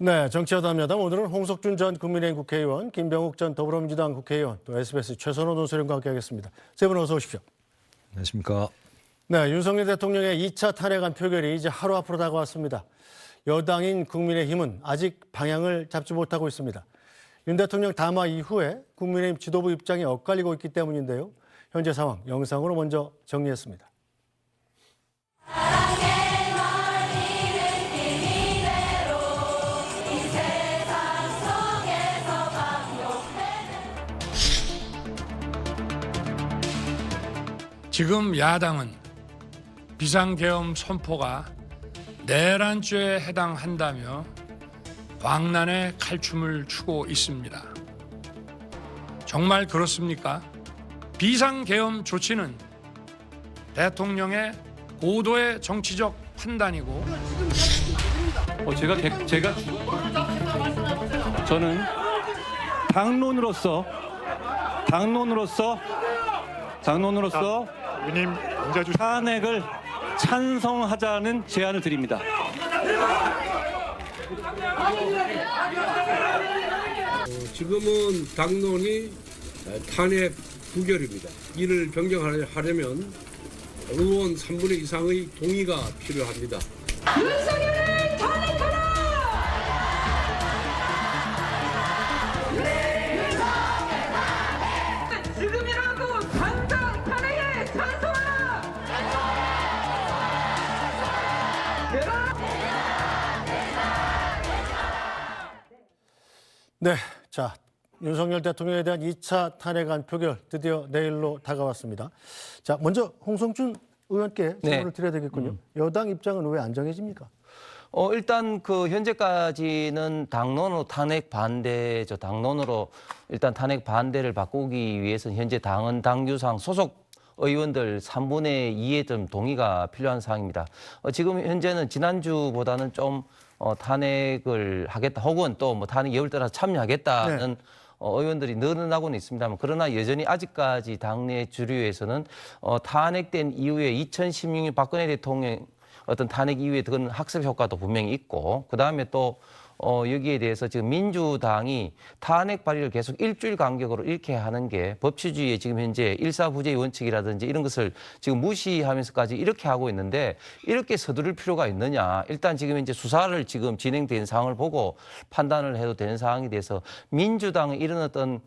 네, 정치하다합니다. 오늘은 홍석준 전 국민의힘 국회의원, 김병욱 전 더불어민주당 국회의원, 또 SBS 최선호 논설위원과 함께하겠습니다. 세 분 어서 오십시오. 안녕하십니까. 네, 윤석열 대통령의 2차 탄핵안 표결이 이제 하루 앞으로 다가왔습니다. 여당인 국민의힘은 아직 방향을 잡지 못하고 있습니다. 윤 대통령 담화 이후에 국민의힘 지도부 입장이 엇갈리고 있기 때문인데요. 현재 상황 영상으로 먼저 정리했습니다. 지금 야당은 비상계엄 선포가 내란죄에 해당한다며 광란의 칼춤을 추고 있습니다. 정말 그렇습니까? 비상계엄 조치는 대통령의 고도의 정치적 판단이고 저는 당론으로서 위님 문제 주시. 탄핵을 찬성하자는 제안을 드립니다. 지금은 당론이 탄핵 부결입니다. 이를 변경하려면 의원 3분의 2상의 동의가 필요합니다. 윤석열을 탄핵하라! 지금이라도 당장 탄핵에 찬성하라! 네, 자, 윤석열 대통령에 대한 2차 탄핵안 표결 드디어 내일로 다가왔습니다. 자, 먼저 홍성준 의원께 질문을 드려야 되겠군요. 여당 입장은 왜 안 정해집니까? 일단 현재까지는 당론으로 탄핵 반대죠. 당론으로 일단 탄핵 반대를 바꾸기 위해서는 현재 당규상 소속 의원들 3분의 2의 좀 동의가 필요한 사항입니다. 지금 현재는 지난주보다는 좀 탄핵을 하겠다 혹은 또 탄핵 여부에 따라 참여하겠다는 의원들이 늘어나고는 있습니다만 그러나 여전히 아직까지 당내 주류에서는 탄핵된 이후에 2016년 박근혜 대통령 어떤 탄핵 이후에 그런 학습 효과도 분명히 있고 그다음에 또 여기에 대해서 지금 민주당이 탄핵 발의를 계속 일주일 간격으로 이렇게 하는 게 법치주의의 지금 현재 일사부재의 원칙이라든지 이런 것을 지금 무시하면서까지 이렇게 하고 있는데 이렇게 서두를 필요가 있느냐. 일단 지금 이제 수사를 지금 진행된 상황을 보고 판단을 해도 되는 상황에 대해서 민주당의 이런 어떤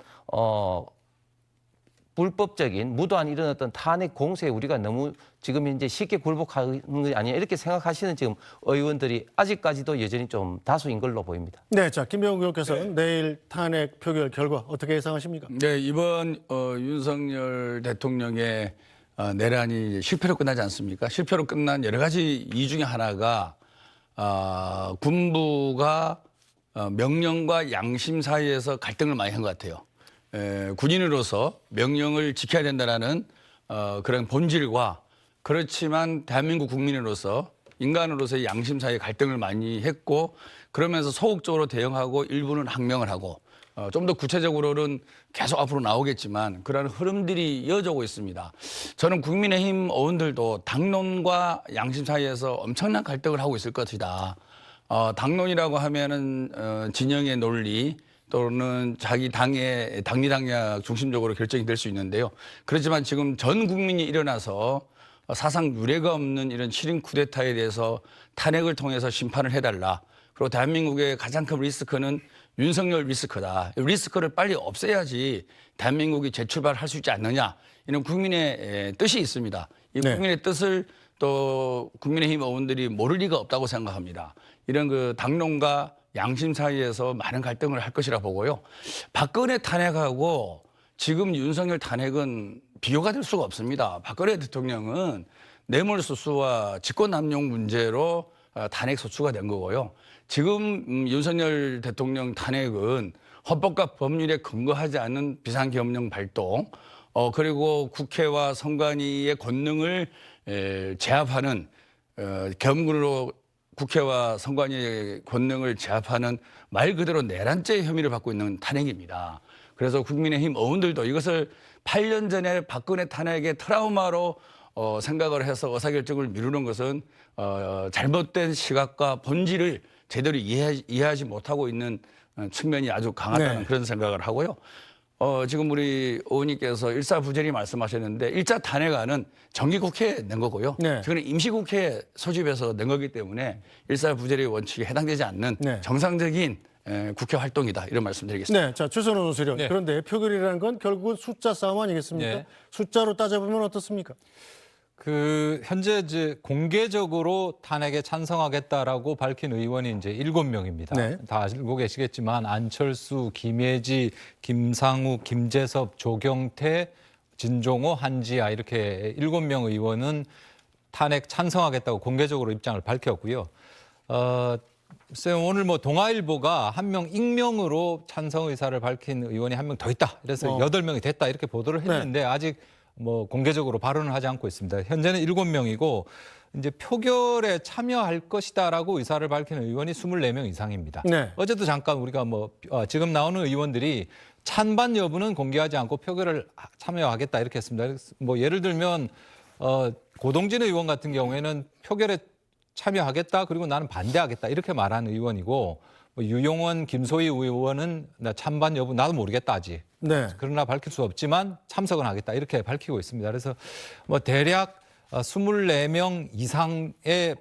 불법적인 무도한 이런 어떤 탄핵 공세에 우리가 너무 지금 현재 쉽게 굴복하는 게 아니냐 이렇게 생각하시는 지금 의원들이 아직까지도 여전히 좀 다수인 걸로 보입니다. 네, 자, 김병욱 의원께서는 내일 탄핵 표결 결과 어떻게 예상하십니까? 네, 이번 윤석열 대통령의 내란이 실패로 끝나지 않습니까? 실패로 끝난 여러 가지 이유 중에 하나가 군부가 명령과 양심 사이에서 갈등을 많이 한 것 같아요. 군인으로서 명령을 지켜야 된다라는 그런 본질과 그렇지만 대한민국 국민으로서 인간으로서의 양심 사이의 갈등을 많이 했고 그러면서 소극적으로 대응하고 일부는 항명을 하고 좀 더 구체적으로는 계속 앞으로 나오겠지만 그러한 흐름들이 이어지고 있습니다. 저는 국민의힘 의원들도 당론과 양심 사이에서 엄청난 갈등을 하고 있을 것이다. 당론이라고 하면은 진영의 논리 또는 자기 당의 당리당략 중심적으로 결정이 될 수 있는데요. 그렇지만 지금 전 국민이 일어나서 사상 유례가 없는 이런 7인 쿠데타에 대해서 탄핵을 통해서 심판을 해달라. 그리고 대한민국의 가장 큰 리스크는 윤석열 리스크다. 리스크를 빨리 없애야지 대한민국이 재출발할 수 있지 않느냐. 이런 국민의 뜻이 있습니다. 이 국민의 뜻을 또 국민의힘 의원들이 모를 리가 없다고 생각합니다. 이런 그 당론과 양심 사이에서 많은 갈등을 할 것이라 보고요. 박근혜 탄핵하고 지금 윤석열 탄핵은 비교가 될 수가 없습니다. 박근혜 대통령은 뇌물수수와 직권남용 문제로 탄핵 소추가 된 거고요. 지금 윤석열 대통령 탄핵은 헌법과 법률에 근거하지 않는 비상계엄령 발동 그리고 국회와 선관위의 권능을 제압하는 계엄군으로 국회와 선관위의 권능을 제압하는 말 그대로 내란죄 혐의를 받고 있는 탄핵입니다. 그래서 국민의힘 의원들도 이것을 8년 전에 박근혜 탄핵의 트라우마로 생각을 해서 의사결정을 미루는 것은 잘못된 시각과 본질을 제대로 이해하지 못하고 있는 측면이 아주 강하다는 네. 그런 생각을 하고요. 지금 우리 의원님께서 일사부재리 말씀하셨는데 일자 탄핵안은 정기국회에 낸 거고요. 네. 저는 임시국회에 소집해서 낸 거기 때문에 일사부재리 원칙에 해당되지 않는 네. 정상적인 국회 활동이다 이런 말씀드리겠습니다. 네, 자 최선호 논술위원. 네. 그런데 표결이라는 건 결국은 숫자 싸움 아니겠습니까? 네. 숫자로 따져보면 어떻습니까? 현재 이제 공개적으로 탄핵에 찬성하겠다라고 밝힌 의원이 이제 7명입니다. 네. 다 알고 계시겠지만 안철수, 김혜지, 김상욱, 김재섭, 조경태, 진종호, 한지아 이렇게 7명 의원은 탄핵 찬성하겠다고 공개적으로 입장을 밝혔고요. 글쎄요, 오늘 뭐 동아일보가 한 명 익명으로 찬성 의사를 밝힌 의원이 한 명 더 있다. 그래서 8명이 됐다 이렇게 보도를 했는데 아직 뭐 공개적으로 발언을 하지 않고 있습니다. 현재는 7명이고 이제 표결에 참여할 것이다라고 의사를 밝히는 의원이 24명 이상입니다. 네. 어제도 잠깐 우리가 지금 나오는 의원들이 찬반 여부는 공개하지 않고 표결을 참여하겠다 이렇게 했습니다. 뭐 예를 들면 고동진 의원 같은 경우에는 표결에 참여하겠다 그리고 나는 반대하겠다 이렇게 말한 의원이고 유용원, 김소희 의원은 나 찬반 여부 나도 모르겠다 아직. 네. 그러나 밝힐 수 없지만 참석은 하겠다 이렇게 밝히고 있습니다. 그래서 뭐 대략 24명 이상의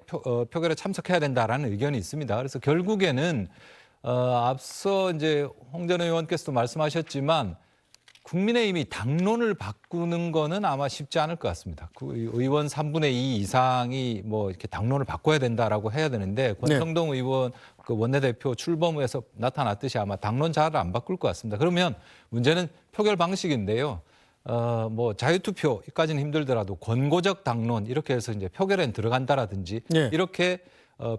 표결에 참석해야 된다라는 의견이 있습니다. 그래서 결국에는 앞서 이제 홍 전 의원께서도 말씀하셨지만 국민의힘이 당론을 바꾸는 거는 아마 쉽지 않을 것 같습니다. 의원 3분의 2 이상이 뭐 이렇게 당론을 바꿔야 된다라고 해야 되는데 권성동 의원 그 원내대표 출범에서 나타났듯이 아마 당론 잘 안 바꿀 것 같습니다. 그러면 문제는 표결 방식인데요. 뭐 자유투표까지는 힘들더라도 권고적 당론 이렇게 해서 이제 표결엔 들어간다라든지 네. 이렇게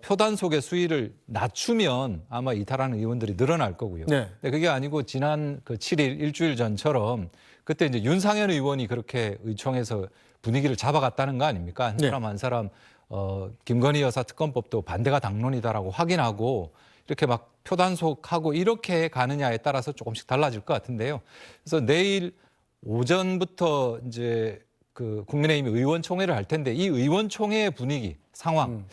표단 속의 수위를 낮추면 아마 이탈하는 의원들이 늘어날 거고요. 네. 근데 그게 아니고 지난 그 7일 일주일 전처럼 그때 이제 윤상현 의원이 그렇게 의총에서 분위기를 잡아갔다는 거 아닙니까? 한 네. 사람 한 사람 김건희 여사 특검법도 반대가 당론이다라고 확인하고 이렇게 막 표단속하고 이렇게 가느냐에 따라서 조금씩 달라질 것 같은데요. 그래서 내일 오전부터 이제 그 국민의힘 의원총회를 할 텐데 이 의원총회의 분위기, 상황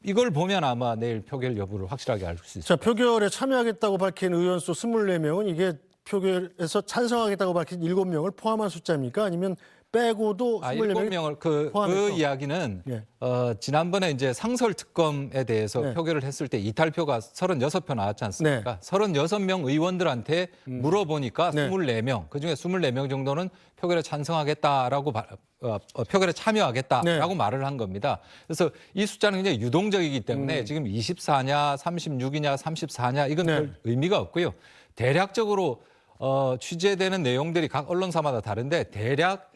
이걸 보면 아마 내일 표결 여부를 확실하게 알 수 있습니다. 자, 표결에 참여하겠다고 밝힌 의원 수 24명은 이게 표결에서 찬성하겠다고 밝힌 7명을 포함한 숫자입니까? 아니면 빼고도 24명을 7명을 그 포함해서? 이야기는 예. 지난번에 이제 상설 특검에 대해서 네. 표결을 했을 때 이탈표가 36표 나왔지 않습니까? 36명 의원들한테 물어보니까 네. 24명, 그중에 24명 정도는 표결에 찬성하겠다라고 표결에 참여하겠다라고 네. 말을 한 겁니다. 그래서 이 숫자는 굉장히 유동적이기 때문에 지금 24냐, 36이냐, 34냐 이건 네. 별 의미가 없고요. 대략적으로 취재되는 내용들이 각 언론사마다 다른데 대략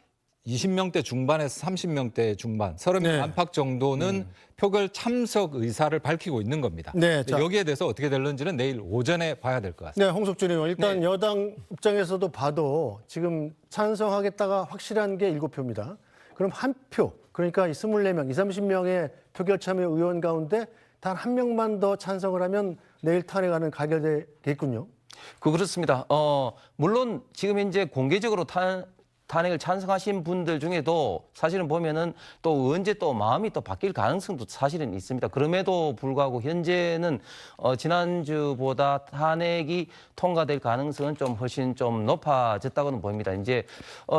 20명대 중반에서 30명대 중반, 30명 네. 안팎 정도는 표결 참석 의사를 밝히고 있는 겁니다. 네, 자. 여기에 대해서 어떻게 될는지는 내일 오전에 봐야 될 것 같습니다. 네, 홍석준 의원. 일단 여당 입장에서도 봐도 지금 찬성하겠다가 확실한 게 7표입니다. 그럼 한 표, 그러니까 이 24명, 30명의 표결 참여 의원 가운데 단 한 명만 더 찬성을 하면 내일 탄핵안은 가결되겠군요. 그렇습니다. 물론 지금 현재 공개적으로 탄핵을 찬성하신 분들 중에도 사실은 보면은 또 언제 또 마음이 또 바뀔 가능성도 사실은 있습니다. 그럼에도 불구하고 현재는 지난주보다 탄핵이 통과될 가능성은 좀 훨씬 좀 높아졌다고는 보입니다. 이제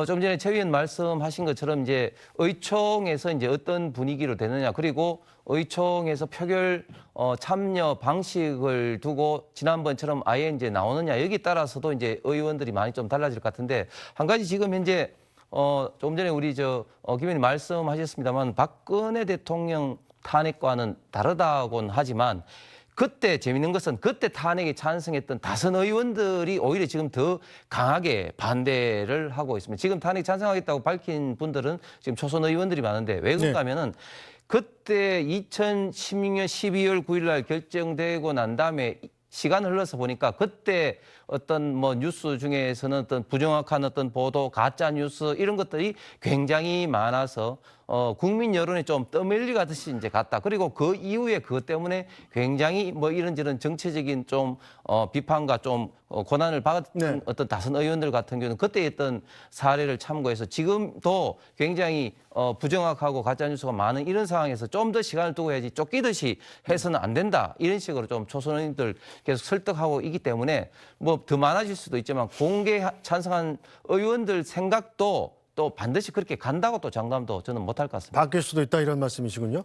좀 전에 최 의원 말씀하신 것처럼 이제 의총에서 이제 어떤 분위기로 되느냐 그리고 의총에서 표결 참여 방식을 두고 지난번처럼 아예 이제 나오느냐 여기 따라서도 이제 의원들이 많이 좀 달라질 것 같은데 한 가지 지금 현재 좀 전에 우리 김 의원님 말씀하셨습니다만 박근혜 대통령 탄핵과는 다르다고는 하지만 그때 재밌는 것은 그때 탄핵에 찬성했던 다선 의원들이 오히려 지금 더 강하게 반대를 하고 있습니다. 지금 탄핵 찬성하겠다고 밝힌 분들은 지금 초선 의원들이 많은데 왜 그런가 하면은 그때 2016년 12월 9일 날 결정되고 난 다음에 시간 흘러서 보니까 그때 어떤 뭐 뉴스 중에서는 어떤 부정확한 어떤 보도, 가짜 뉴스 이런 것들이 굉장히 많아서 국민 여론에 좀 떠밀리 가듯이 이제 갔다. 그리고 그 이후에 그것 때문에 굉장히 뭐 이런저런 정치적인 좀 비판과 좀 고난을 받은 네. 어떤 다선 의원들 같은 경우는 그때 했던 사례를 참고해서 지금도 굉장히 부정확하고 가짜 뉴스가 많은 이런 상황에서 좀 더 시간을 두고 해야지 쫓기듯이 해서는 안 된다. 이런 식으로 좀 초선 의원들 계속 설득하고 있기 때문에 뭐 더 많아질 수도 있지만 공개 찬성한 의원들 생각도 또 반드시 그렇게 간다고 또 장담도 저는 못할 것 같습니다. 바뀔 수도 있다 이런 말씀이시군요.